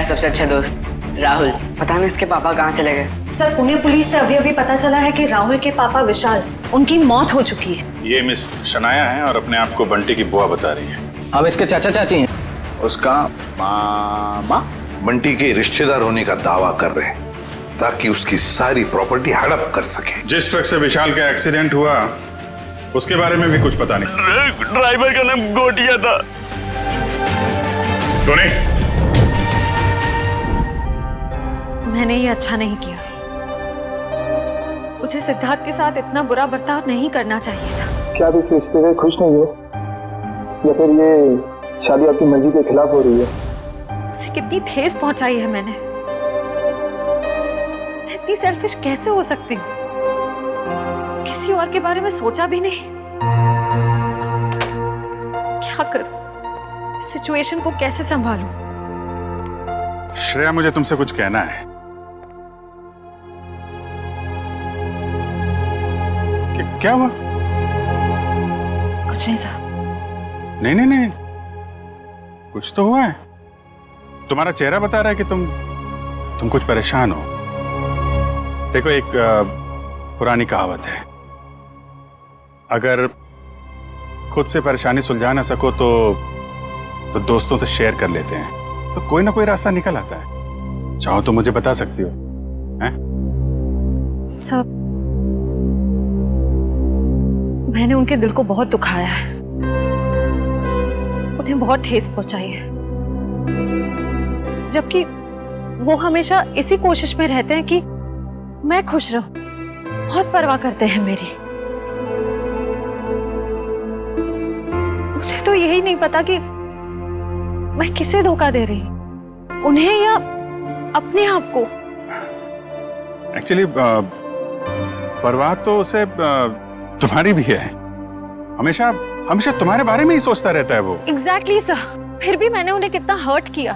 सबसे अच्छा दोस्त राहुल। पता नहीं इसके पापा कहाँ चले गए। सर, पुणे पुलिस से अभी अभी पता चला है कि राहुल के पापा विशाल, उनकी मौत हो चुकी है। ये मिस शनाया है और अपने आप को बंटी की बुआ बता रही है। हम इसके चाचा चाची हैं। उसका मामा बंटी के रिश्तेदार होने का दावा कर रहे हैं ताकि उसकी सारी प्रॉपर्टी हड़प कर सके। जिस ट्रक से विशाल का एक्सीडेंट हुआ उसके बारे में भी कुछ पता नहीं। ड्राइवर का नाम गोटिया था। टोनी, मैंने ये अच्छा नहीं किया। मुझे सिद्धार्थ के साथ इतना बुरा बर्ताव नहीं करना चाहिए था। क्या आप इस रिश्ते से खुश नहीं हो, या फिर ये शादी आपकी मर्जी के खिलाफ हो रही है? उसे कितनी ठेस पहुंचाई है मैंने। इतनी सेल्फिश कैसे हो सकती हूँ? किसी और के बारे में सोचा भी नहीं। क्या करूं? सिचुएशन को कैसे संभालूं? श्रेया, मुझे तुमसे कुछ कहना है। क्या हुआ? कुछ नहीं साहब। नहीं नहीं नहीं, कुछ तो हुआ है। तुम्हारा चेहरा बता रहा है कि तुम कुछ परेशान हो। देखो, एक पुरानी कहावत है, अगर खुद से परेशानी सुलझा ना सको तो दोस्तों से शेयर कर लेते हैं, तो कोई ना कोई रास्ता निकल आता है। चाहो तो मुझे बता सकती हो। हैं? सब मैंने उनके दिल को बहुत दुखाया है, उन्हें बहुत ठेस पहुंचाई है, जबकि वो हमेशा इसी कोशिश में रहते हैं कि मैं खुश रहूं। बहुत परवाह करते हैं मेरी। मुझे तो यही नहीं पता कि मैं किसे धोखा दे रही हूं, उन्हें या अपने आप को। एक्चुअली परवाह तो उसे तुम्हारी भी है। हमेशा हमेशा तुम्हारे बारे में ही सोचता रहता है वो। एग्जैक्टली सर, फिर भी मैंने उन्हें कितना हर्ट किया।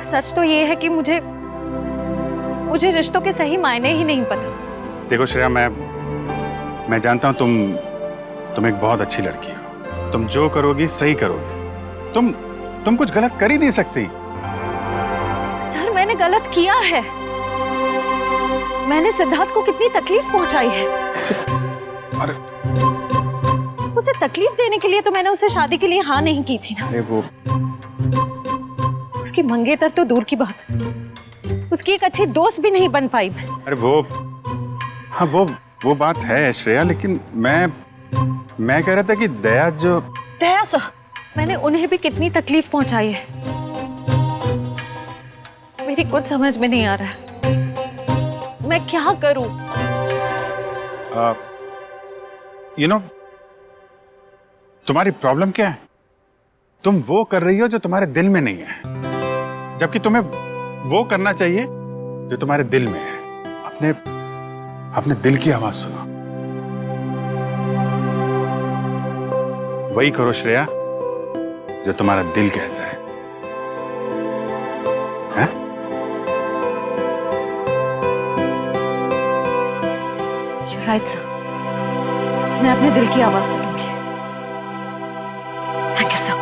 सच तो ये है कि मुझे रिश्तों के सही मायने ही नहीं पता। देखो श्रेया, मैं जानता हूं तुम एक बहुत अच्छी लड़की हो। तुम जो करोगी सही करोगी। तुम कुछ गलत कर ही नहीं सकती। सर, मैंने गलत किया है। मैंने सिद्धार्थ को कितनी तकलीफ पहुंचाई है। अरे, उसे तकलीफ देने के लिए तो मैंने उसे शादी के लिए हाँ नहीं की थी ना। अरे वो उसकी मंगेतर तो दूर की बात, उसकी एक अच्छी दोस्त भी नहीं बन पाई मैं। अरे हाँ, वो बात है श्रेया, लेकिन मैं कह रहा था कि दया सर, मैंने उन्हें भी कितनी तकलीफ पहुंचाई है। मेरी कुछ समझ में नहीं आ रहा है, मैं क्या करूं? तुम्हारी प्रॉब्लम क्या है? तुम वो कर रही हो जो तुम्हारे दिल में नहीं है, जबकि तुम्हें वो करना चाहिए जो तुम्हारे दिल में है। अपने दिल की आवाज सुनो, वही करो श्रेया जो तुम्हारा दिल कहता है। हैं? You're right, sir. मैं अपने दिल की आवाज सुनूंगी। Thank you sir.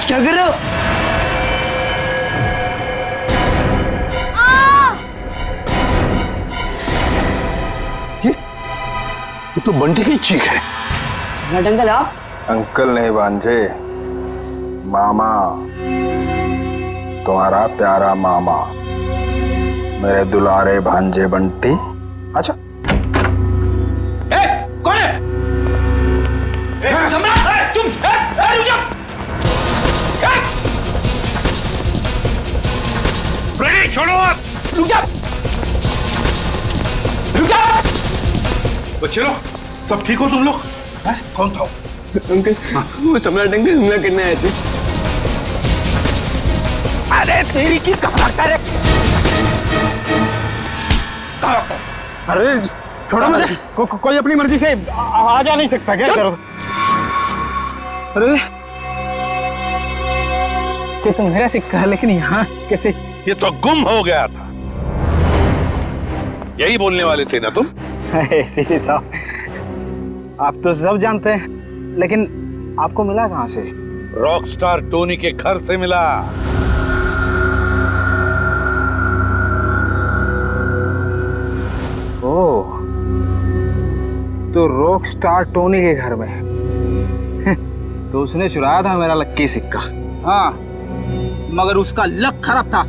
क्या कर रहे हो? ये तो बंटी की चीख है। सम्राट अंकल, आप? अंकल नहीं भांजे, मामा, तुम्हारा प्यारा मामा, मेरे दुलारे भांजे बंटी। अच्छा, कौन है? सम्राट, तुम रुक जाओ। छोड़ो आप। रुक जाओ, रुक जाओ। बच्चे लोग, सब ठीक हो तुम लोग? कौन था? अंकल, वो सम्राट अंकल हमला करने आए थे। अरे तेरी की कहाँ कर? अरे छोड़ो मुझे। कोई अपनी मर्जी से आ जा नहीं सकता क्या? अरे ये तो मेरा सिक्का है, लेकिन यहाँ कैसे? ये तो गुम हो गया था। यही बोलने वाले थे ना तुम? सीपी साहब, आप तो सब जानते हैं, लेकिन आपको मिला कहाँ से? रॉकस्टार टोनी के घर से मिला। ओह, तो रॉक स्टार टोनी के घर में तो उसने चुराया था मेरा लक्की सिक्का। हाँ, मगर उसका लक खराब था,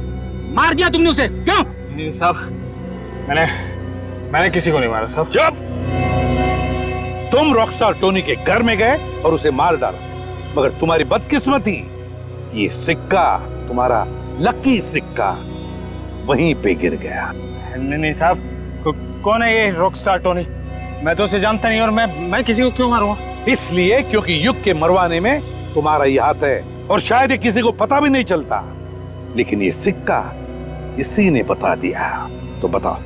मार दिया तुमने उसे, क्यों? नहीं साहब, मैंने किसी को नहीं मारा साहब। जब तुम रॉकस्टार टोनी के घर में गए और उसे मार डाला, मगर तुम्हारी बदकिस्मती, ये सिक्का, तुम्हारा लकी सिक्का वहीं पे गिर गया। नहीं साहब, कौन है ये रॉक स्टार टोनी? मैं तो उसे जानता नहीं, और मैं किसी को क्यों मारूंगा? इसलिए क्योंकि युग के मरवाने में तुम्हारा ही हाथ है, और शायद ये किसी को पता भी नहीं चलता, लेकिन ये सिक्का इसी ने बता दिया। तो बताओ,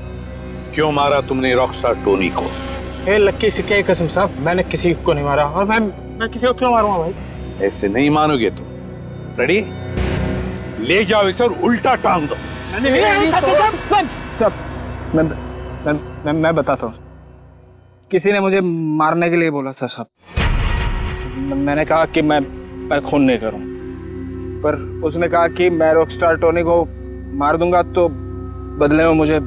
क्यों मारा तुमने रॉकस्टार टोनी को? ए लक्की सिक्के की कसम साहब, मैंने किसी को नहीं मारा, और मैं किसी को क्यों मारूंगा भाई? ऐसे नहीं मानोगे तुम। रेडी? ले जाओ इसे और उल्टा टांग दो। मैं बताता हूँ। किसी ने मुझे मारने के लिए बोला था साहब। मैंने कहा कि मैं खून नहीं करूँ, पर उसने कहा कि मैं रॉकस्टार टोनी को मार दूंगा तो बदले में मुझे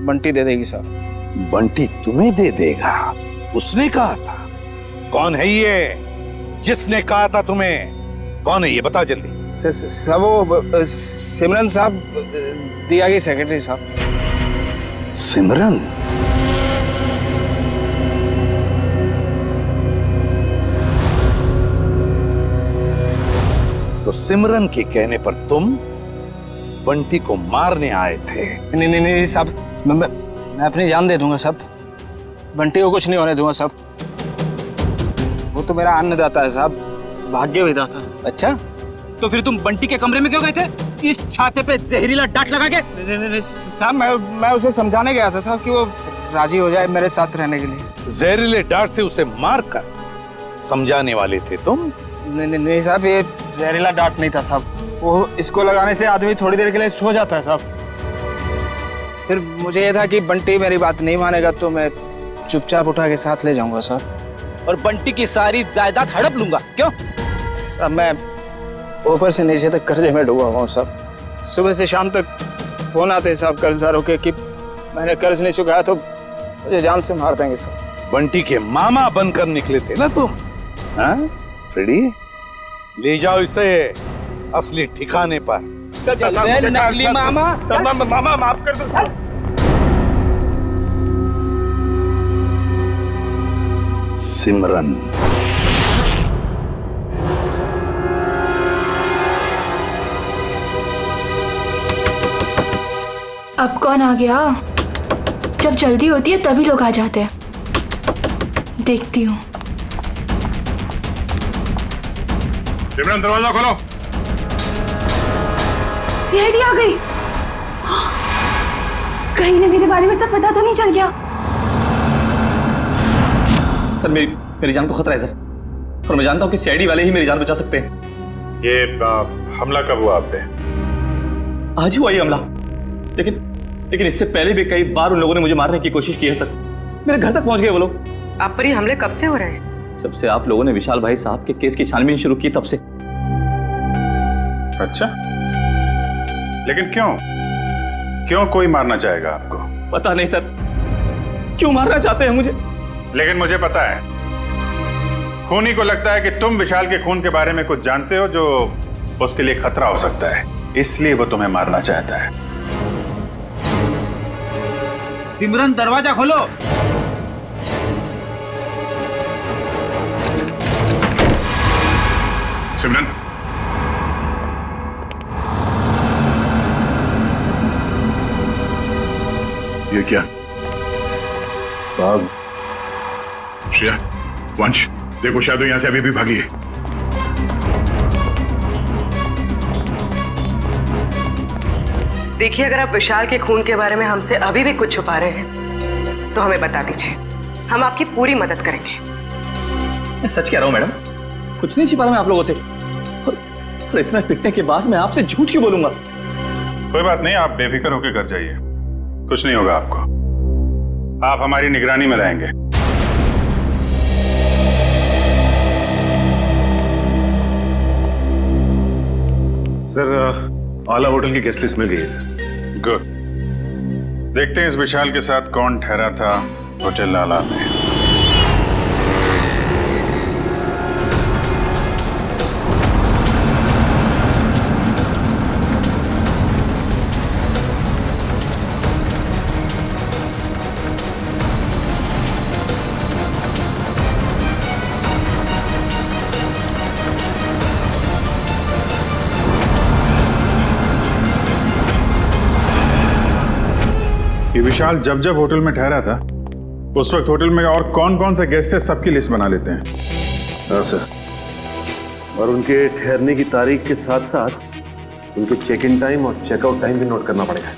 बंटी दे देगी साहब। बंटी तुम्हें दे देगा? उसने कहा था? कौन है ये जिसने कहा था तुम्हें? कौन है ये, बता जल्दी। सब वो सिमरन साहब, दिया की सेक्रेटरी साहब। सिमरन? तो सिमरन के कहने पर तुम बंटी को मारने आए थे? नहीं साहब, मैं अपनी जान दे दूंगा साहब, बंटी को कुछ नहीं होने दूंगा साहब। वो तो मेरा अन्नदाता है साहब, भाग्य विधाता। अच्छा, तो फिर तुम बंटी के कमरे में क्यों गए थे, इस छाते पे जहरीला डांट लगा के? नहीं साहब, मैं उसे समझाने गया था साहब कि वो राजी हो जाए मेरे साथ रहने के लिए। जहरीले डांट से उसे मारकर समझाने वाले थे तुम? नहीं साहब, ये जहरीला डांट नहीं था साहब। वो इसको लगाने से आदमी थोड़ी देर के लिए सो जाता है साहब। फिर मुझे ये था कि बंटी मेरी बात नहीं मानेगा तो मैं चुपचाप उठा के साथ ले जाऊंगा साहब, और बंटी की सारी जायदाद हड़प लूंगा, क्यों? साहब मैं ऊपर से नीचे तक कर्जे में डूबा हुआ हूँ साहब। सुबह से शाम तक फोन आते हैं साहब कर्जदारों के कि मैंने कर्ज नहीं चुकाया तो मुझे जान से मार देंगे साहब। बंटी के मामा बनकर निकले थे ना तुम? हाँ फ्रेडी, ले जाओ इसे असली ठिकाने पर। नकली मामा, मामा माफ कर दो। सिमरन, अब कौन आ गया? जब जल्दी होती है तभी लोग आ जाते हैं। देखती हूँ। सिमरन, दरवाजा खोलो। सीआईडी आ गई। कहीं ने मेरे बारे में सब पता तो नहीं चल गया? सर मेरी जान को खतरा है सर, और मैं जानता हूँ कि सीआईडी वाले ही मेरी जान बचा सकते हैं। ये हमला कब हुआ आप पे? आज ही हुआ ये हमला, लेकिन इससे पहले भी कई बार उन लोगों ने मुझे मारने की कोशिश की है सर। मेरे घर तक पहुंच गए वो लोग। आप पर ये हमले कब से हो रहे हैं? जब से आप लोगों ने विशाल भाई साहब के केस की छानबीन शुरू की तब से। अच्छा, लेकिन क्यों कोई मारना चाहेगा आपको? पता नहीं सर, क्यों मारना चाहते हैं मुझे, लेकिन मुझे पता है। खूनी को लगता है कि तुम विशाल के खून के बारे में कुछ जानते हो जो उसके लिए खतरा हो सकता है, इसलिए वो तुम्हें मारना चाहता है। सिमरन, दरवाजा खोलो। सिमरन, ये क्या? बाग। श्रेया, वंश, देखो शायद यहां से अभी भी भागी है। देखिए, अगर आप विशाल के खून के बारे में हमसे अभी भी कुछ छुपा रहे हैं तो हमें बता दीजिए, हम आपकी पूरी मदद करेंगे। मैं सच कह रहा हूँ मैडम, कुछ नहीं छिपा रहा मैं आप लोगों से। और इतना पिटने के बाद मैं आपसे झूठ क्यों बोलूंगा? कोई बात नहीं, आप बेफिक्र होकर घर जाइए, कुछ नहीं होगा आपको। आप हमारी निगरानी में रहेंगे। सर आला होटल की गेस्ट लिस्ट मिल गई है सर। गुड। देखते हैं इस विशाल के साथ कौन ठहरा था होटल आला में। ये विशाल जब जब होटल में ठहरा था उस वक्त होटल में और कौन कौन से गेस्ट है सबकी लिस्ट बना लेते हैं। हाँ सर, और उनके ठहरने की तारीख के साथ साथ उनके चेक इन टाइम और चेकआउट टाइम भी नोट करना पड़ेगा।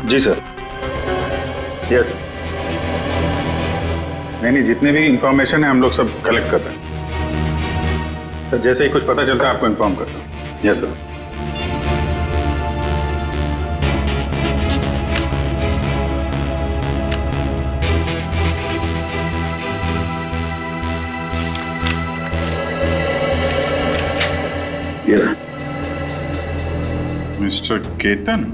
जी सर। यस। नहीं, जितने भी इंफॉर्मेशन है हम लोग सब कलेक्ट कर रहे हैं सर। जैसे ही कुछ पता चलता है आपको इन्फॉर्म करता हूँ। Yes sir. मिस्टर केतन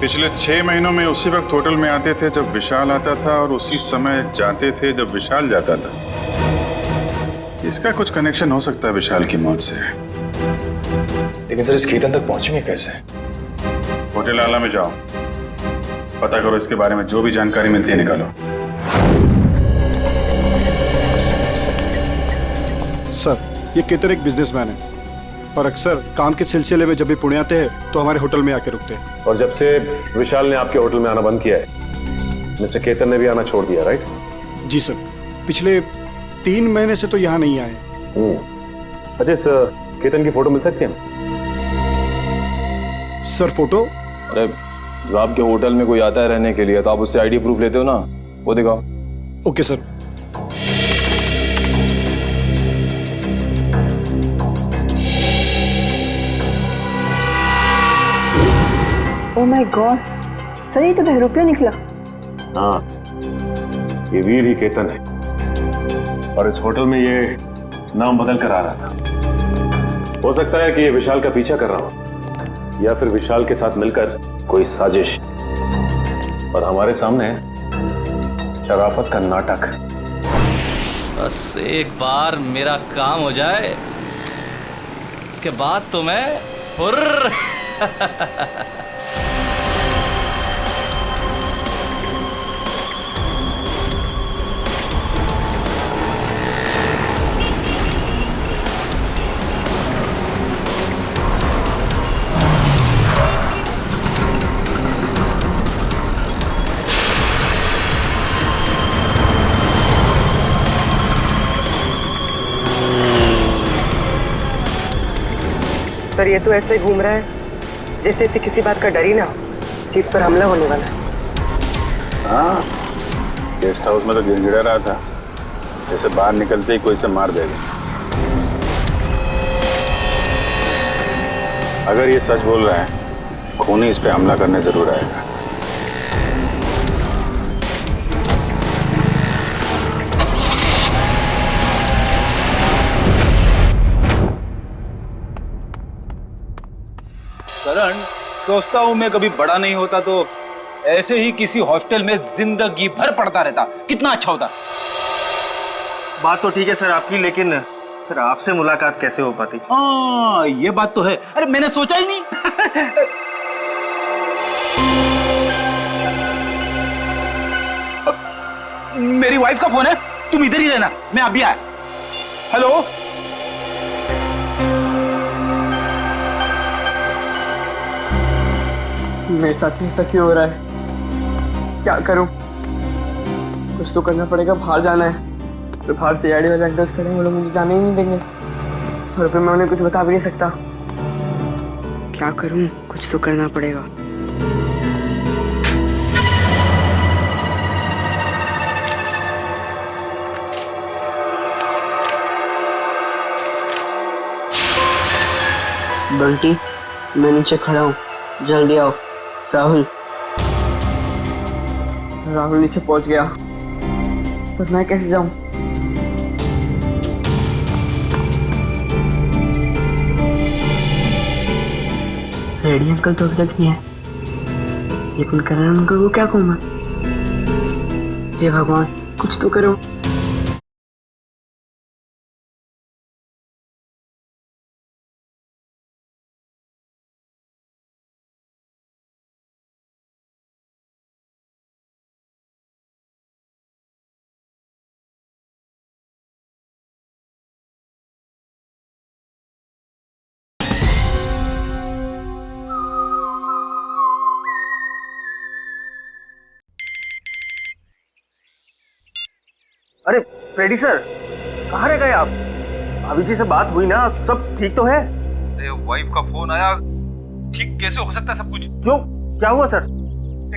पिछले 6 महीनों में उसी वक्त होटल में आते थे जब विशाल आता था और उसी समय जाते थे जब विशाल जाता था। इसका कुछ कनेक्शन हो सकता है विशाल की मौत से। लेकिन सर इस केतन तक पहुंचेंगे कैसे? होटल आला में जाओ, पता करो, इसके बारे में जो भी जानकारी मिलती है निकालो। सर ये केतन एक बिजनेसमैन है और अक्सर काम के सिलसिले में जब भी पुणे आते हैं तो हमारे होटल में आके रुकते हैं। और जब से विशाल ने आपके होटल में आना बंद किया है मिस्टर केतन ने भी आना छोड़ दिया, राइट? जी सर, पिछले 3 महीने से तो यहाँ नहीं आए। अच्छा, इस केतन की फोटो मिल सकती है? Sir photo? अरे जब आपके होटल में कोई आता है रहने के लिए तो आप उससे आईडी प्रूफ लेते हो ना, वो दिखाओ। Okay sir. Oh my God sir, ये तो बहरूपिया निकला। हाँ, ये वीर ही केतन है और इस होटल में ये नाम बदल कर आ रहा था। हो सकता है कि ये विशाल का पीछा कर रहा हो या फिर विशाल के साथ मिलकर कोई साजिश, और हमारे सामने शराफत का नाटक। बस एक बार मेरा काम हो जाए उसके बाद तो मैं हुर्र। सर ये तो ऐसे ही घूम रहा है जैसे इसे किसी बात का डर ही ना हो कि इस पर हमला होने वाला है। हाँ, गेस्ट हाउस में तो गिड़गिड़ा रहा था जैसे बाहर निकलते ही कोई से मार देगा। अगर ये सच बोल रहा है, खूनी इस पे हमला करने जरूर आएगा। करण, सोचता हूँ मैं कभी बड़ा नहीं होता तो ऐसे ही किसी हॉस्टल में जिंदगी भर पढ़ता रहता, कितना अच्छा होता। बात तो ठीक है सर आपकी, लेकिन फिर आपसे मुलाकात कैसे हो पाती? हाँ ये बात तो है। अरे मैंने सोचा ही नहीं। मेरी वाइफ का फोन है, तुम इधर ही रहना, मैं अभी आया। हेलो मेरे साथ में ऐसा क्यों हो रहा है? क्या करूं? कुछ तो करना पड़ेगा। बाहर जाना है, तो बाहर से आईडी वाले अंकल्स खड़े हैं, वो लोग मुझे जाने ही नहीं देंगे, और फिर मैं उन्हें कुछ बता भी नहीं सकता। क्या करूं? कुछ तो करना पड़ेगा। बंटी, मैं नीचे खड़ा हूँ, जल्दी आओ। राहुल नीचे पहुंच गया, पर मैं कैसे जाऊं? रेडी अंकल तो अभी तक नहीं है, लेकिन करण अंकल को क्या कहूँ मैं? हे भगवान, कुछ तो करो। अरे फ्रेडी सर, कहाँ रह गए आप? अभी जी से बात हुई ना, सब ठीक तो है? अरे वाइफ का फोन आया, ठीक कैसे हो सकता है सब कुछ? क्यों, क्या हुआ सर?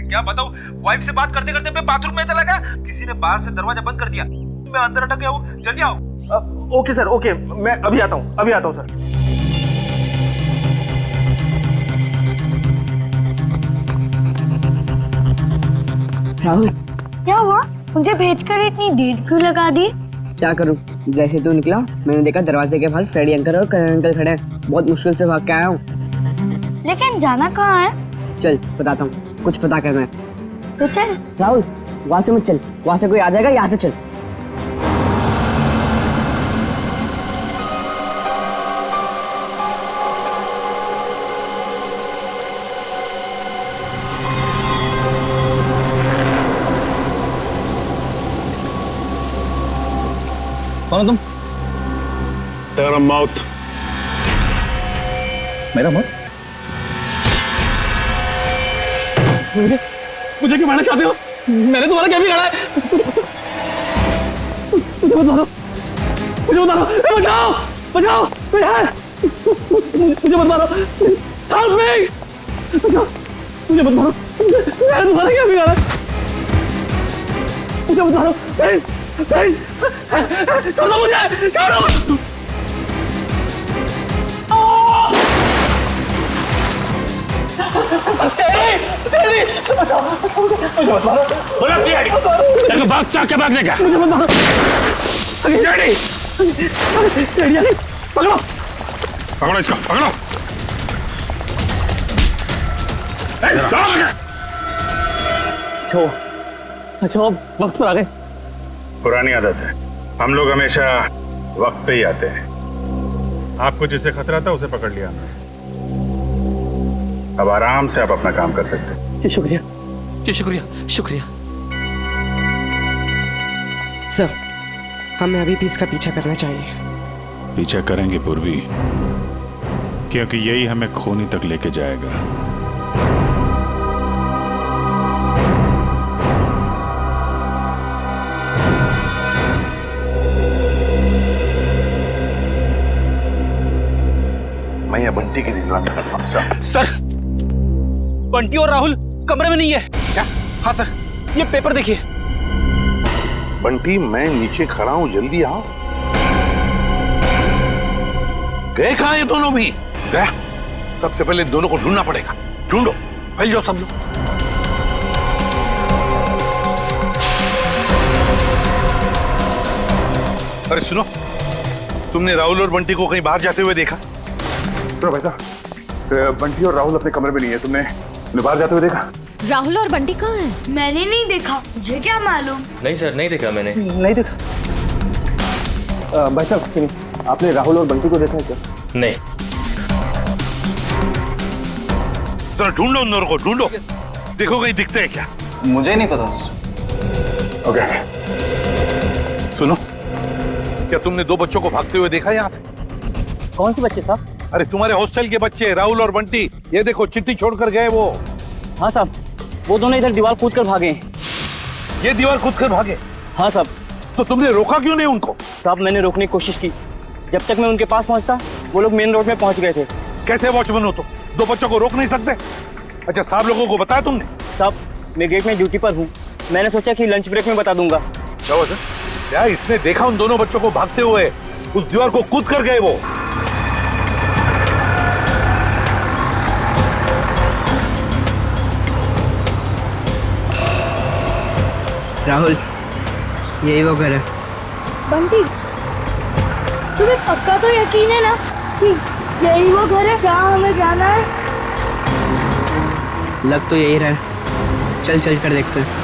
क्या बताऊं, वाइफ से बात करते करते मैं बाथरूम में चला गया, किसी ने बाहर से दरवाजा बंद कर दिया, मैं अंदर अटक गया हूँ, जल्दी आओ। ओके सर, ओके, मैं अभी आता हूँ सर। राहुल, क्या हुआ? मुझे भेजकर इतनी देर क्यों लगा दी? क्या करूं? जैसे तू निकला, मैंने देखा दरवाजे के बाहर फ्रेडी अंकल और करण अंकल खड़े हैं। बहुत मुश्किल से भाग के आया हूँ। लेकिन जाना कहाँ है? चल बताता हूँ, कुछ पता करना है। तो चल। राहुल, वहां से मत चल, वहां से कोई आ जाएगा, यहाँ से चल। कौन तुम? तेरा मौत। मेरा मौत? मुझे क्यों मारना चाहते हो? मैंने तुम्हारा क्या बिगाड़ा है? मुझे बता दो, बचाओ, बचाओ, मुझे बता दो, हेल्प मी, बचाओ, मुझे बता दो, मैंने तुम्हारा क्या बिगाड़ा? मुझे बता दो, छोड़ो मुझे, छोड़ो। शेरी, बचाओ, मुझे बता दो। बोला शेरी, तेरे को भाग क्या भागने का? मुझे बता दो। शेरी, शेरी, पकड़ो, पकड़ो इसको, पकड़ो। अच्छा, वक्त पर आ गए। पुरानी आदत है, हम लोग हमेशा वक्त पे ही आते हैं। आपको जिससे खतरा था उसे पकड़ लिया हमने, अब आराम से आप अपना काम कर सकते हैं। जी शुक्रिया। जी शुक्रिया, शुक्रिया। सर, हमें अभी भी इसका पीछा करना चाहिए। पीछा करेंगे पूर्वी, क्योंकि यही हमें खूनी तक लेके जाएगा। मैं ये बंटी की निगरानी करता हूँ सर, बंटी और राहुल कमरे में नहीं है। क्या? हाँ सर, ये पेपर देखिए। बंटी, मैं नीचे खड़ा हूँ, जल्दी आओ। गए कहाँ ये दोनों भी? गया? सबसे पहले दोनों को ढूंढना पड़ेगा। ढूंढो, फैल जाओ सब लोग। अरे सुनो, तुमने राहुल और बंटी को कहीं बाहर जाते हुए देखा? तो भाई साहब, बंटी और राहुल अपने कमरे में नहीं है, तुमने बाहर जाते हुए देखा? राहुल और बंटी कहाँ हैं? मैंने नहीं देखा, मुझे क्या मालूम। नहीं सर, नहीं देखा मैंने। नहीं देखा। भाई साहब, आपने राहुल और बंटी को देखा है क्या? नहीं। तो ढूंढो उन दोनों को, ढूंढो, देखो कहीं दिखते हैं क्या। मुझे नहीं पता। ओके, सुनो, क्या तुमने दो बच्चों को भागते हुए देखा यहाँ से? कौन से बच्चे साहब? अरे तुम्हारे हॉस्टल के बच्चे, राहुल और बंटी। ये देखो, चिट्ठी छोड़कर गए वो। हाँ साहब, वो दोनों इधर दीवार कूद कर भागे। ये दीवार कूद कर भागे? हाँ साहब। तो तुमने रोका क्यों नहीं उनको? साहब मैंने रोकने की कोशिश की, जब तक मैं उनके पास पहुंचता वो लोग मेन रोड में पहुंच गए थे। कैसे वॉचमैन हो तुम? दो बच्चों को रोक नहीं सकते? अच्छा, साहब लोगों को बताया तुमने? साहब मैं गेट में ड्यूटी पर हूँ, मैंने सोचा कि लंच ब्रेक में बता दूंगा। क्या इसने देखा उन दोनों बच्चों को भागते हुए? उस दीवार को कूद कर गए वो। राहुल, यही वो घर है। बंटी, तुम्हें पक्का तो यकीन है ना कि यही वो घर है जहाँ हमें जाना है? लग तो यही रहा है, चल चल कर देखते हैं।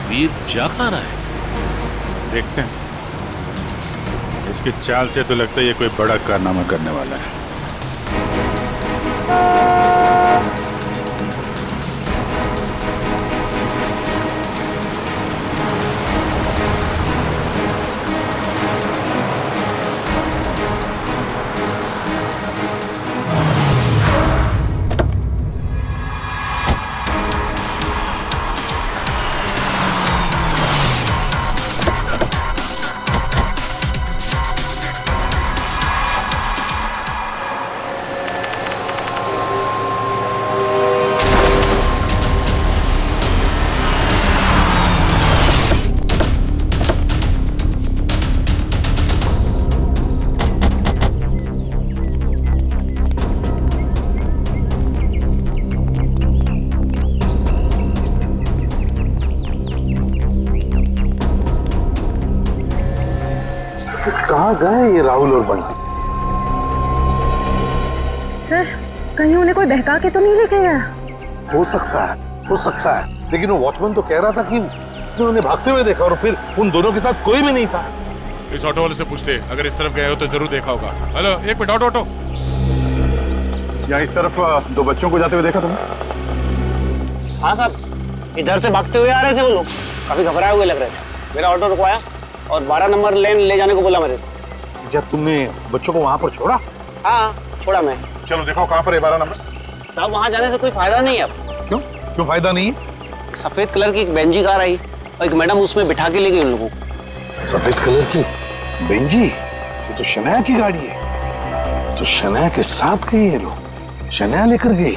वीर जा कहाँ रहा है? देखते हैं। इसकी चाल से तो लगता है ये कोई बड़ा कारनामा करने वाला है। कहाँ गए ये राहुल और बंटी? सर, कहीं उन्हें कोई बहका के तो नहीं लेके गया? हो सकता है, लेकिन वो वॉचमैन तो कह रहा था कि उसने उन्हें भागते हुए देखा और फिर उन दोनों के साथ कोई भी नहीं था। इस ऑटो वाले से पूछते, अगर इस तरफ गए हो तो जरूर देखा होगा। हेलो, एक मिनट, ऑटो। यहाँ इस तरफ दो बच्चों को जाते हुए देखा तुमने? हाँ साहब, इधर से भागते हुए आ रहे थे वो लोग, काफी घबराए हुए लग रहे थे। मेरा ऑटो रुकवाया और 12 नंबर लेन ले जाने को बोला मेरे से। क्या तुमने बच्चों को वहाँ पर छोड़ा? हाँ, छोड़ा मैं। चलो देखो कहाँ पर है 12 नंबर। साहब वहाँ जाने से कोई फायदा नहीं है अब। क्यों फायदा नहीं है? सफेद कलर की एक बेंजी कार आई और एक मैडम उसमें बिठा के ले गई उन लोगों को। सफेद कलर की बेंजी? ये तो शनाया की गाड़ी है। तो शनाया के साथ गई ये लोग, शनाया लेकर गई।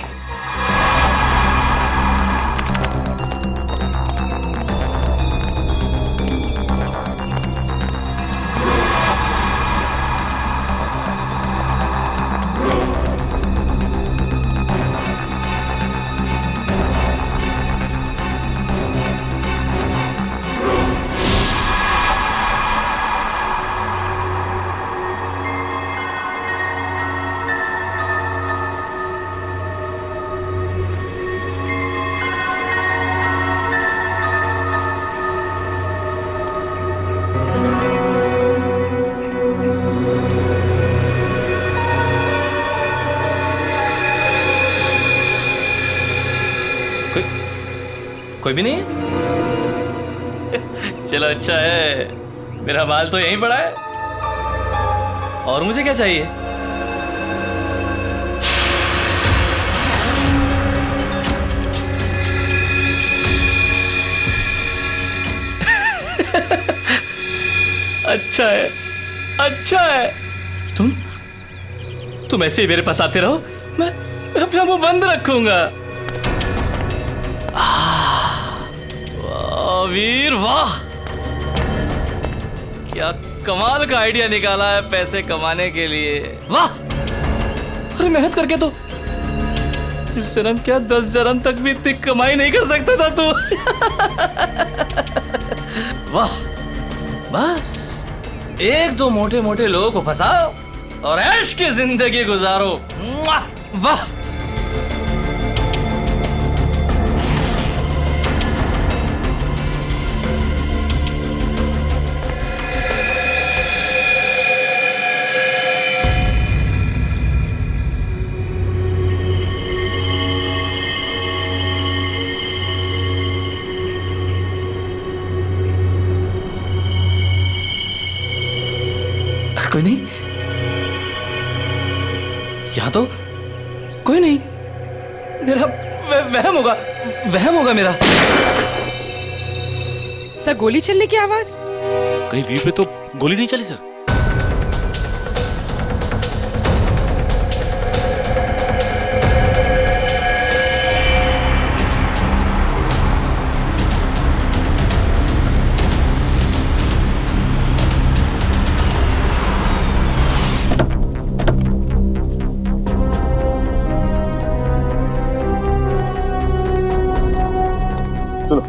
कोई भी नहीं? चलो अच्छा है, मेरा माल तो यहीं पड़ा है। और मुझे क्या चाहिए? अच्छा है। तुम ऐसे ही मेरे पास आते रहो, मैं अपना मुंह बंद रखूंगा। वीर वाह, क्या कमाल का आइडिया निकाला है पैसे कमाने के लिए। वाह, अरे मेहनत करके तो इस जन्म क्या 10 जन्म तक भी इतनी कमाई नहीं कर सकता था तू। वाह, बस एक दो मोटे मोटे लोगों को फंसाओ और ऐश की जिंदगी गुजारो। वाह, कोई नहीं, यहाँ तो कोई नहीं। मेरा वहम होगा मेरा। सर गोली चलने की आवाज? कहीं व्यू पे तो गोली नहीं चली सर। सुनो,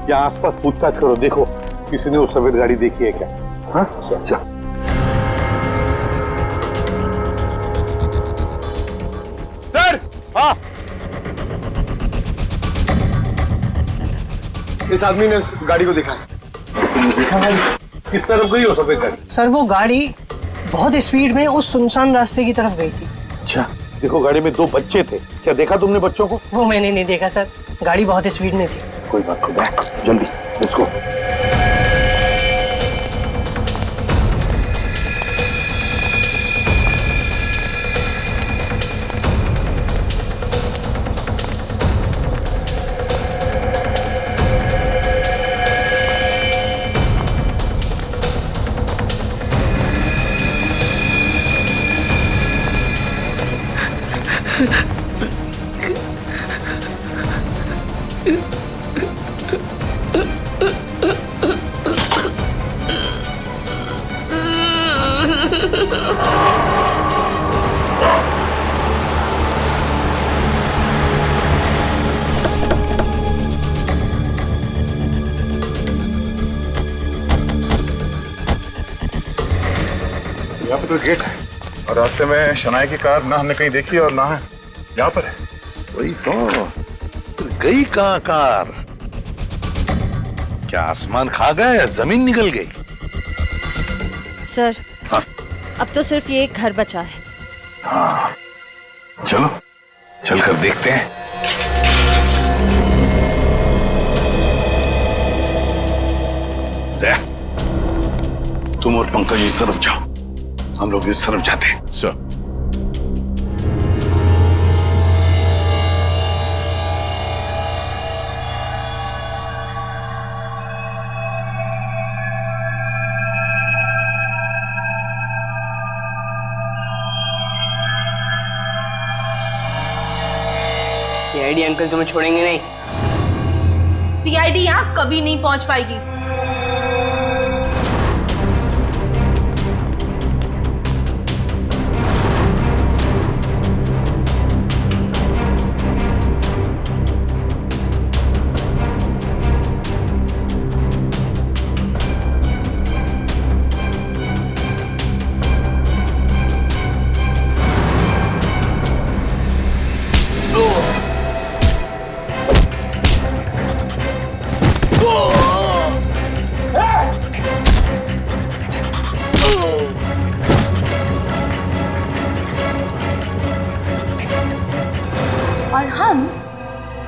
यहाँ आसपास पूछताछ करो, देखो किसी ने वो सफेद गाड़ी देखी है क्या? हाँ चलो। सर, हाँ, इस आदमी ने उस गाड़ी को देखा है। किस तरफ गई हो सफेद गाड़ी? सर वो गाड़ी बहुत स्पीड में उस सुनसान रास्ते की तरफ गई थी। अच्छा, देखो गाड़ी में 2 बच्चे थे, क्या देखा तुमने बच्चों को? वो मैंने नहीं देखा सर, गाड़ी बहुत स्पीड में थी। कोई बात नहीं, जल्दी लेट्स गो। यहाँ पे तो गेट है और रास्ते में शनाया की कार ना हमने कहीं देखी और ना है यहाँ पर है। वही तो गई कहाँ कार? क्या आसमान खा गया या जमीन निकल गई? सर हाँ? अब तो सिर्फ ये एक घर बचा है। हाँ चलो चलकर देखते हैं। तुम और पंकज इस तरफ जाओ, हम लोग इस तरफ जाते हैं। सर सीआईडी अंकल तुम्हें छोड़ेंगे नहीं। सीआईडी यहाँ कभी नहीं पहुंच पाएगी। और हम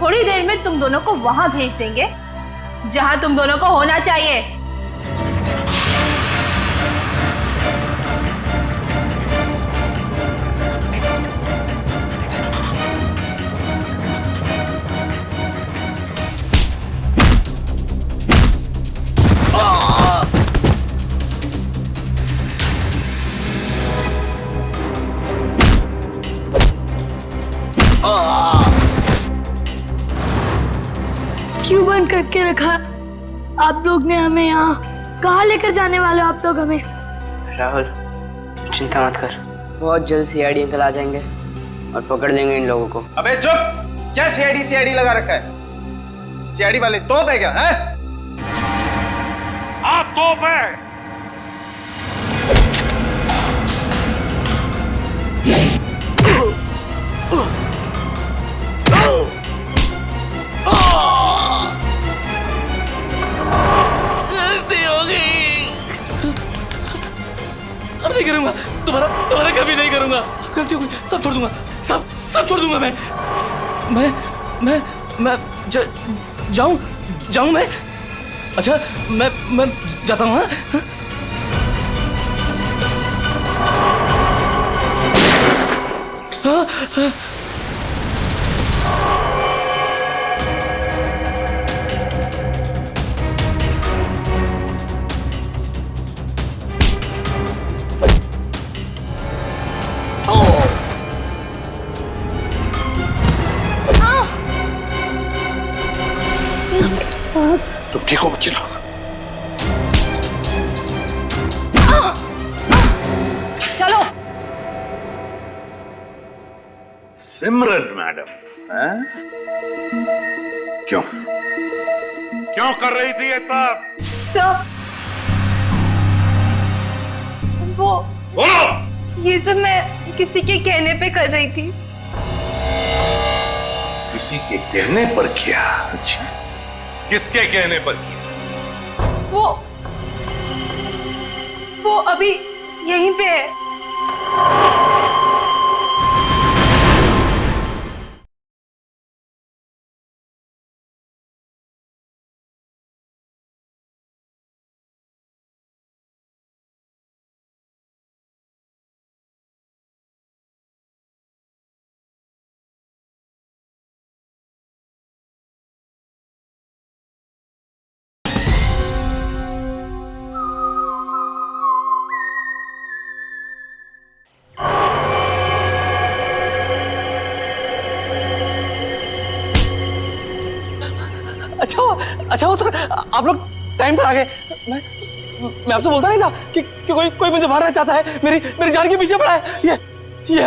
थोड़ी देर में तुम दोनों को वहां भेज देंगे जहां तुम दोनों को होना चाहिए। क्यों बंद करके रखा आप लोग ने हमें यहाँ? कहाँ लेकर जाने वाले हो आप लोग हमें? राहुल चिंता मत कर, बहुत जल्द सीआईडी अंकल आ जाएंगे और पकड़ लेंगे इन लोगों को। अबे चुप! क्या सीआईडी लगा रखा है? सीआईडी वाले तोप है क्या? हैं? हाँ तोप है। गलती हो गई, अब नहीं करूंगा, तुम्हारा कभी नहीं करूंगा। गलती हो गई, सब छोड़ दूंगा, सब छोड़ दूंगा मैं जाऊं मैं? अच्छा मैं जाता हूँ। हाँ तुम ठीक हो बच्चे लोग? चलो। सिमरन मैडम, हैं? क्यों कर रही थी ये सब? सर, वो ये सब मैं किसी के कहने पे कर रही थी। किसी के कहने पर किया? अच्छा, किसके कहने पर किया? वो अभी यहीं पे है। अच्छा हो सर, आप लोग टाइम पर आ गए। मैं आपसे बोलता नहीं था कि कोई मुझे मारना चाहता है, मेरी जान के पीछे पड़ा है। ये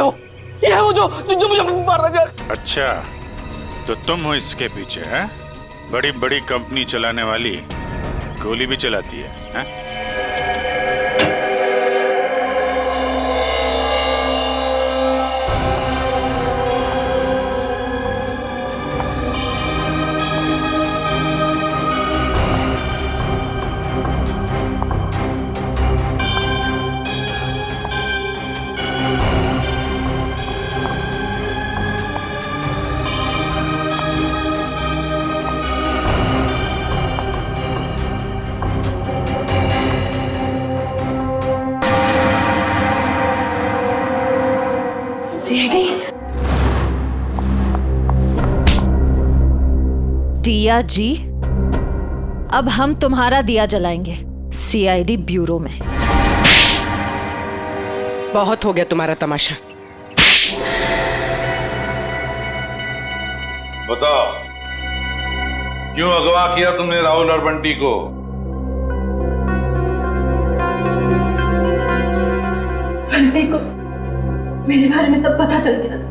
है वो जो मुझे मारना चाह रहा है। अच्छा, तो तुम हो इसके पीछे? है बड़ी बड़ी कंपनी चलाने वाली गोली भी चलाती है? दिया जी, अब हम तुम्हारा दिया जलाएंगे सीआईडी ब्यूरो में। बहुत हो गया तुम्हारा तमाशा। बताओ, क्यों अगवा किया तुमने राहुल और बंटी को? बंटी को मेरे बारे में सब पता चल गया था।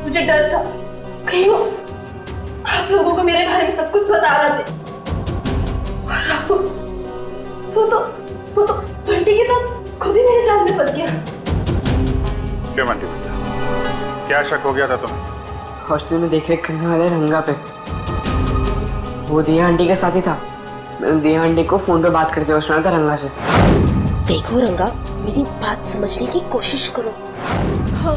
मुझे डर था कहीं आप लोगों को मेरे बारे में सब कुछ बता रहा थे। और राहुल, वो तो बंटी के साथ खुद ही मेरे जाल में फंस गया। क्यों बंटी बेटा, क्या शक हो गया था तुम्हें? हॉस्टल में देखरेख करने वाले रंगा पे वो दिया आंटी के साथ ही था। मैंने दिया आंटी को फोन पे बात करते हुए सुना था रंगा से। देखो रंगा, मेरी बात समझने की कोशिश करो। हाँ,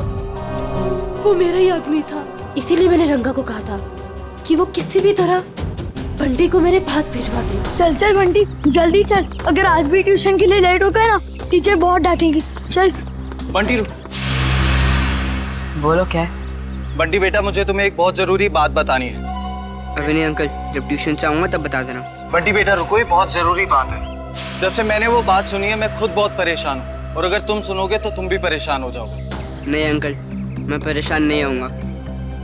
वो मेरा ही आदमी था, इसीलिए मैंने रंगा को कहा था कि वो किसी भी तरह बंटी को मेरे पास भिजवा दे। चल बंटी, जल्दी चल। अगर आज भी ट्यूशन के लिए लेट हो गए ना, टीचर बहुत डांटेगी। चल बंटी रुक। बोलो क्या है? बंटी बेटा, मुझे तुम्हें एक बहुत जरूरी बात बतानी है। अभी नहीं अंकल, जब ट्यूशन से आऊंगा तब बता देना। बंटी बेटा रुको, ये बहुत जरूरी बात है। जब से मैंने वो बात सुनी है मैं खुद बहुत परेशान हूँ, और अगर तुम सुनोगे तो तुम भी परेशान हो जाओगे। नहीं अंकल, मैं परेशान नहीं होऊंगा।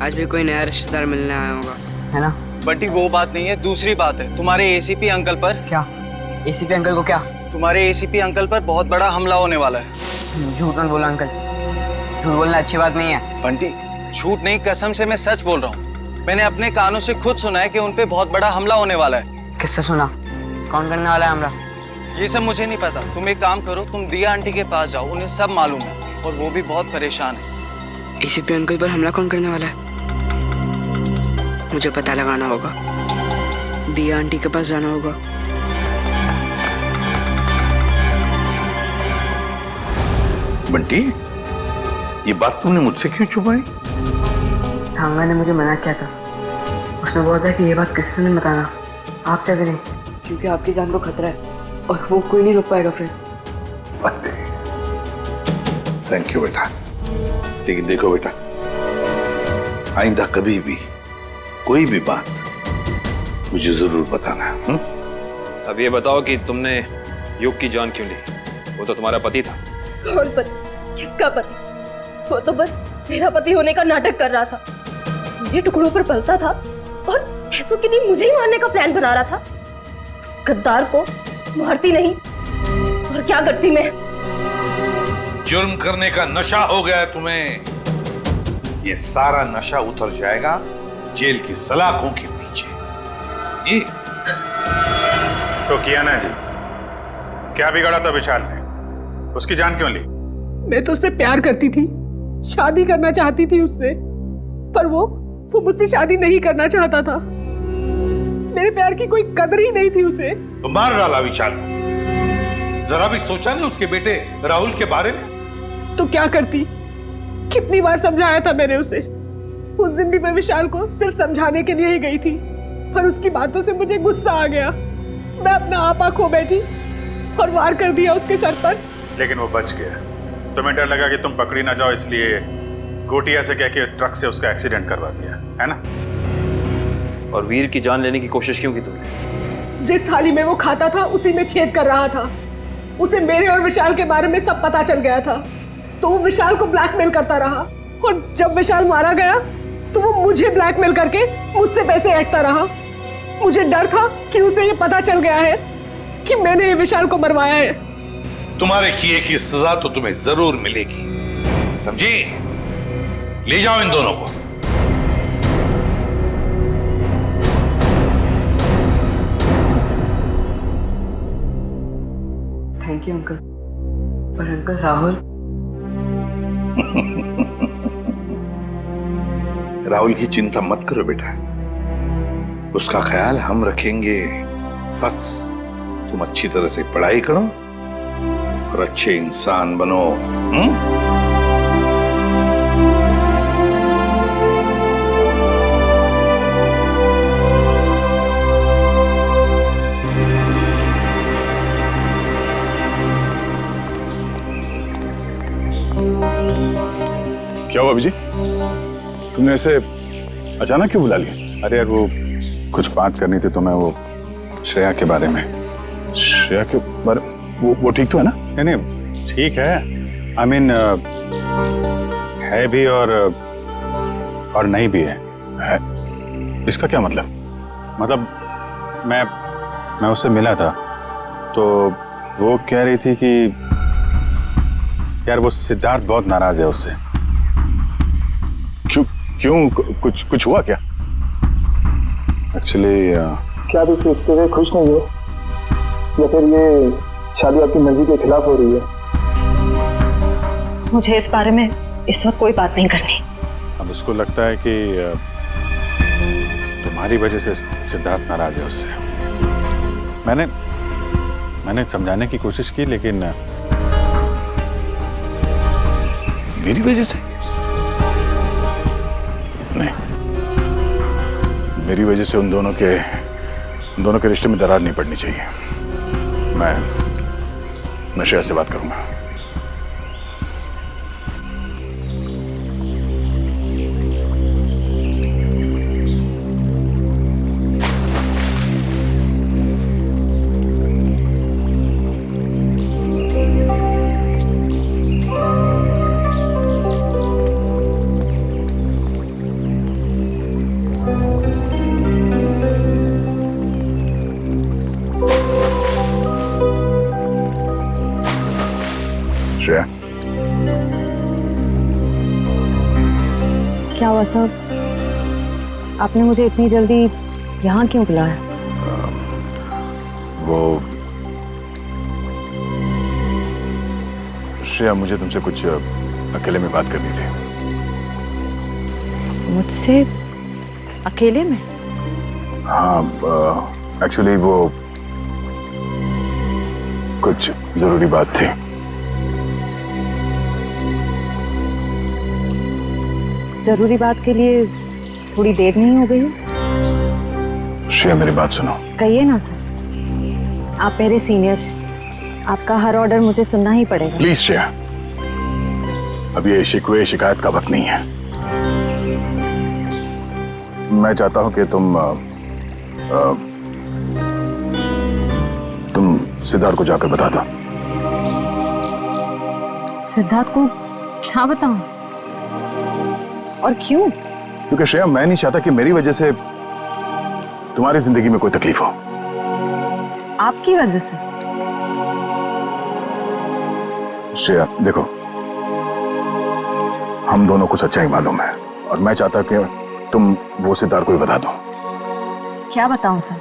आज भी कोई नया रिश्तेदार मिलने आया होगा, है ना? बंटी वो बात नहीं है, दूसरी बात है। तुम्हारे एसीपी अंकल पर। क्या? एसीपी अंकल को क्या? तुम्हारे एसीपी अंकल पर बहुत बड़ा हमला होने वाला है। झूठ मत बोला अंकल, झूठ बोलना अच्छी बात नहीं है। बंटी झूठ नहीं, कसम से मैं सच बोल रहा हूँ। मैंने अपने कानों से खुद सुना है कि उन पे बहुत बड़ा हमला होने वाला है। किससे सुना? कौन करने वाला है हमला? ये सब मुझे नहीं पता। तुम एक काम करो, तुम दिया आंटी के पास जाओ, उन्हें सब मालूम है और वो भी बहुत परेशान है। एसीपी अंकल पर हमला कौन करने वाला है? मुझे पता लगाना होगा। दिया आंटी के पास जाना होगा। बंटी, ये बात तुमने मुझसे क्यों छुपाई? रंगा ने मुझे मना किया था। उसने बोला था कि ये बात किसी से नहीं बताना, आप क्या करें, क्योंकि आपकी जान को खतरा है और वो कोई नहीं रोक पाएगा। फिर थैंक यू बेटा, लेकिन देखो बेटा, आइंदा कभी भी कोई भी बात मुझे जरूर बताना। अब ये बताओ कि तुमने युग की जान क्यों ली? वो तो तुम्हारा पति था। कौन पति? किसका पति? वो तो बस मेरा पति होने का नाटक कर रहा था, मेरे टुकड़ों पर पलता था और पैसों के लिए मुझे ही मारने का प्लान बना रहा था। उस गद्दार को मारती नहीं और क्या करती मैं? जुर्म करने का नशा हो गया है तुम्हें। ये सारा नशा उतर जाएगा जेल की सलाखों के पीछे। ये तो किया ना जी, क्या बिगाड़ा था विशाल ने? उसकी जान क्यों ली? मैं तो उससे प्यार करती थी, शादी करना चाहती थी उससे, पर वो मुझसे शादी नहीं करना चाहता था। मेरे प्यार की कोई कदर ही नहीं थी उसे। तो मार डाला विशाल। जरा भी सोचा नहीं उसके बेटे राहुल के बारे में? तो क्या करती? कितनी बार समझाया था मैंने उसे। उस दिन भी मैं विशाल को सिर्फ समझाने के लिए ही गई थी, पर उसकी बातों से मुझे गुस्सा आ गया। मैं अपना आपा खो बैठी और वार कर दिया उसके सर पर। लेकिन वो बच गया। तुम्हें डर लगा कि तुम पकड़ी ना जाओ, इसलिए गोटिया से कह के ट्रक से उसका एक्सीडेंट करवा दिया, है ना? और वीर की जान लेने की कोशिश क्यों की तुमने? जिस थाली में वो खाता था उसी में छेद कर रहा था। उसे मेरे और विशाल के बारे में सब पता चल गया था, तो वो विशाल को ब्लैकमेल करता रहा, और जब विशाल मारा गया तो वो मुझे ब्लैकमेल करके मुझसे पैसे ऐंठता रहा। मुझे डर था कि उसे ये पता चल गया है कि मैंने ये विशाल को मरवाया है। तुम्हारे किए की सजा तो तुम्हें जरूर मिलेगी, समझी? ले जाओ इन दोनों को। Thank you uncle. पर अंकल राहुल राहुल की चिंता मत करो बेटा, उसका ख्याल हम रखेंगे। बस तुम अच्छी तरह से पढ़ाई करो और अच्छे इंसान बनो। क्या हुआ अभिजी? तुमने ऐसे अचानक क्यों बुला लिया? अरे यार वो कुछ बात करनी थी तुम्हें, वो श्रेया के बारे में। श्रेया के बारे वो ठीक तो है ना? नहीं ठीक है, आई मीन है भी और नहीं भी है। इसका क्या मतलब? मतलब मैं उससे मिला था तो वो कह रही थी कि यार वो सिद्धार्थ बहुत नाराज है उससे। क्यों कुछ हुआ क्या? एक्चुअली क्या आप इस रिश्ते से खुश नहीं हो, या फिर ये शादी आपकी मर्जी के खिलाफ हो रही है? मुझे इस बारे में इस वक्त कोई बात नहीं करनी। अब उसको लगता है कि तुम्हारी वजह से सिद्धार्थ नाराज है उससे। मैंने समझाने की कोशिश की, लेकिन मेरी वजह से नहीं, मेरी वजह से उन दोनों के रिश्ते में दरार नहीं पड़नी चाहिए। मैं श्रेया से बात करूंगा। क्या हुआ सर? आपने मुझे इतनी जल्दी यहाँ क्यों बुलाया? वो श्रेया, मुझे तुमसे कुछ अकेले में बात करनी थी। मुझसे अकेले में? हाँ, एक्चुअली वो कुछ जरूरी बात थी। जरूरी बात के लिए थोड़ी देर नहीं हो गई? श्रेया मेरी बात सुनो। कहिए ना सर, आप मेरे सीनियर, आपका हर ऑर्डर मुझे सुनना ही पड़ेगा। प्लीज श्रेया, अब ये शिकवे शिकायत का वक्त नहीं है। मैं चाहता हूं कि तुम सिद्धार्थ को जाकर बता दो। सिद्धार्थ को क्या बताऊं? और क्यों? क्योंकि श्रेया, मैं नहीं चाहता कि मेरी वजह से तुम्हारी जिंदगी में कोई तकलीफ हो। आपकी वजह से? श्रेया देखो, हम दोनों को सच्चाई मालूम है और मैं चाहता कि तुम वो सिद्धार्थ को ही बता दो। क्या बताऊं सर?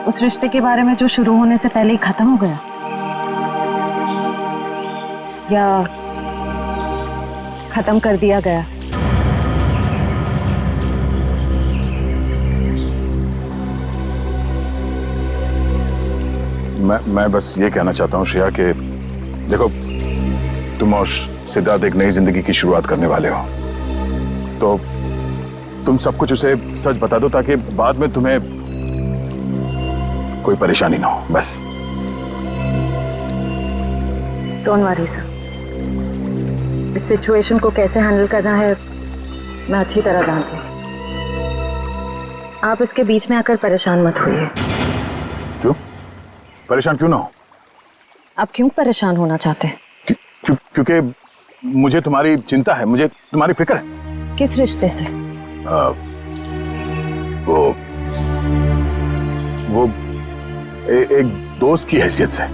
उस रिश्ते के बारे में जो शुरू होने से पहले ही खत्म हो गया, या खत्म कर दिया गया? मैं बस ये कहना चाहता हूँ श्रेया कि देखो, तुम और सिद्धार्थ एक नई जिंदगी की शुरुआत करने वाले हो, तो तुम सब कुछ उसे सच बता दो ताकि बाद में तुम्हें कोई परेशानी ना हो। बस डोंट वरी सर, इस सिचुएशन को कैसे हैंडल करना है मैं अच्छी तरह जानती हूँ। आप इसके बीच में आकर परेशान मत होइए। क्यों परेशान क्यों ना हो? आप क्यों परेशान होना चाहते हैं? क्योंकि मुझे तुम्हारी चिंता है, मुझे तुम्हारी फिक्र है। किस रिश्ते से? वो एक दोस्त की हैसियत से।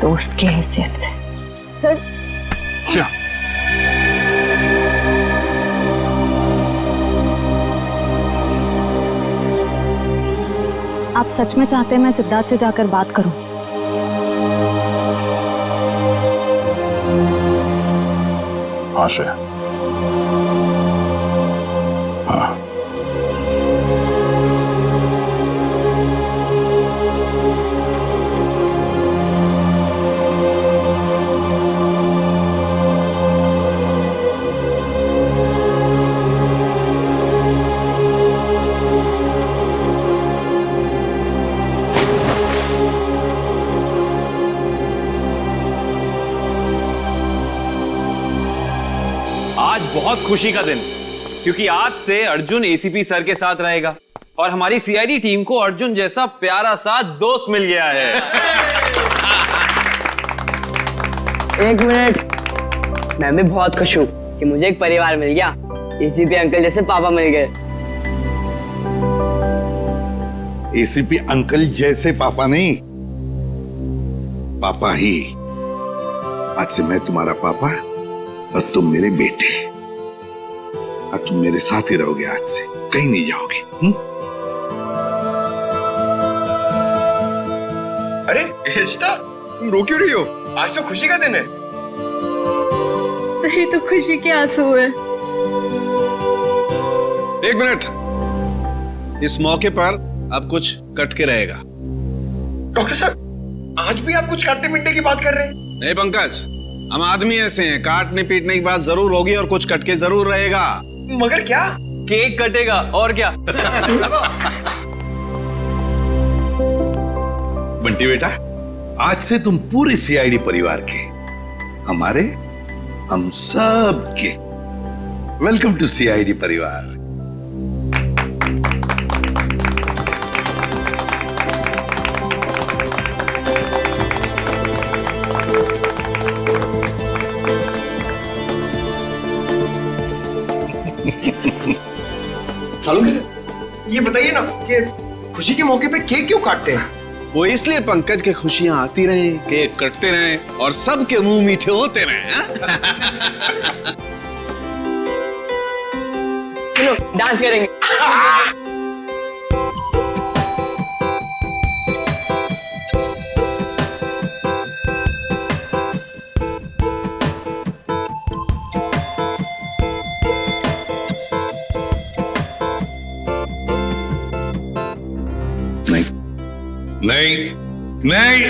दोस्त की हैसियत से? सर क्या? आप सच में चाहते हैं मैं सिद्धार्थ से जाकर बात करूं? हाँ श्रेया, हाँ। आज बहुत खुशी का दिन, क्योंकि आज से अर्जुन एसीपी सर के साथ रहेगा और हमारी सीआईडी टीम को अर्जुन जैसा प्यारा सा दोस्त मिल गया है। एक मिनट, मैं भी बहुत खुश हूँ कि मुझे एक परिवार मिल गया। एसीपी अंकल जैसे पापा मिल गए। एसीपी अंकल जैसे पापा नहीं, पापा ही। आज से मैं तुम्हारा पापा और तुम मेरे बेटे। और तुम मेरे साथ ही रहोगे, आज से कहीं नहीं जाओगे। अरे हिस्ता, तुम रो क्यों रही हो? आज तो खुशी का दिन है। सही तो खुशी के आंसू है। एक मिनट, इस मौके पर अब कुछ कट के रहेगा। डॉक्टर साहब, आज भी आप कुछ काटने पीटने की बात कर रहे हैं? नहीं पंकज, हम आदमी ऐसे हैं, काटने पीटने की बात जरूर होगी और कुछ कटके जरूर रहेगा। मगर क्या? केक कटेगा और क्या। बंटी बेटा, आज से तुम पूरे सीआईडी परिवार के, हमारे, हम सब के वेलकम टू सीआईडी परिवार। ये बताइए ना कि खुशी के मौके पे केक क्यों काटते हैं? वो इसलिए पंकज के खुशियां आती रहें, केक कटते रहें और सबके मुंह मीठे होते रहें। चलो डांस करेंगे। नहीं नहीं,